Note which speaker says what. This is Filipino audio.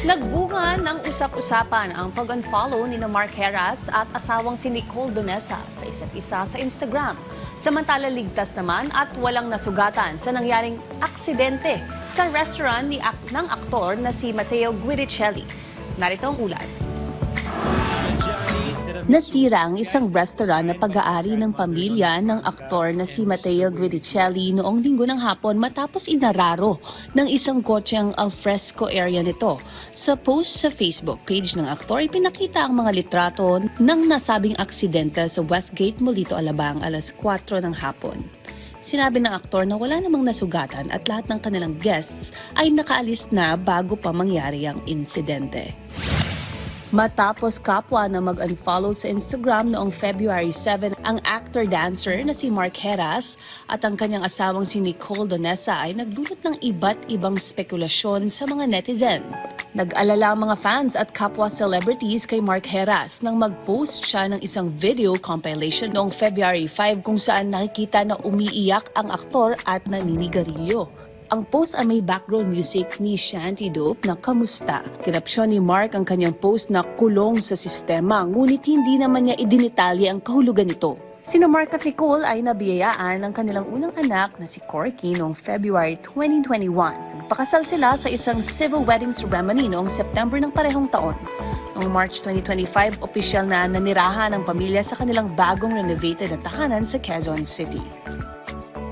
Speaker 1: Nagbunga ng usap-usapan ang pag-unfollow ni Mark Heras at asawang si Nicole Donesa sa isa't isa sa Instagram. Samantala ligtas naman at walang nasugatan sa nangyaring aksidente sa restaurant ng aktor na si Matteo Guidicelli. Narito ang ulat. Nasira ang isang restaurant na pag-aari ng pamilya ng aktor na si Matteo Guidicelli noong linggo ng hapon matapos inararo ng isang kotse ang alfresco area nito. Sa post sa Facebook page ng aktor, ipinakita ang mga litrato ng nasabing aksidente sa Westgate, Molito, Alabang, alas 4 ng hapon. Sinabi ng aktor na wala namang nasugatan at lahat ng kanilang guests ay nakaalis na bago pa mangyari ang insidente. Matapos kapwa na mag-unfollow sa Instagram noong February 7, ang actor-dancer na si Mark Heras at ang kanyang asawang si Nicole Donesa ay nagdulot ng iba't ibang spekulasyon sa mga netizen. Nag-alala ang mga fans at kapwa celebrities kay Mark Heras nang mag-post siya ng isang video compilation noong February 5 kung saan nakikita na umiiyak ang aktor at naninigarilyo. Ang post ay may background music ni Shanty Dope na Kamusta. Kinapsyon ni Mark ang kanyang post na kulong sa sistema, ngunit hindi naman niya idinitalye ang kahulugan nito. Sina Mark at Nicole ay nabiyayaan ng kanilang unang anak na si Corky noong February 2021. Nagpakasal sila sa isang civil wedding ceremony noong September ng parehong taon. Noong March 2025, opisyal na nanirahan ng pamilya sa kanilang bagong renovated na tahanan sa Quezon City.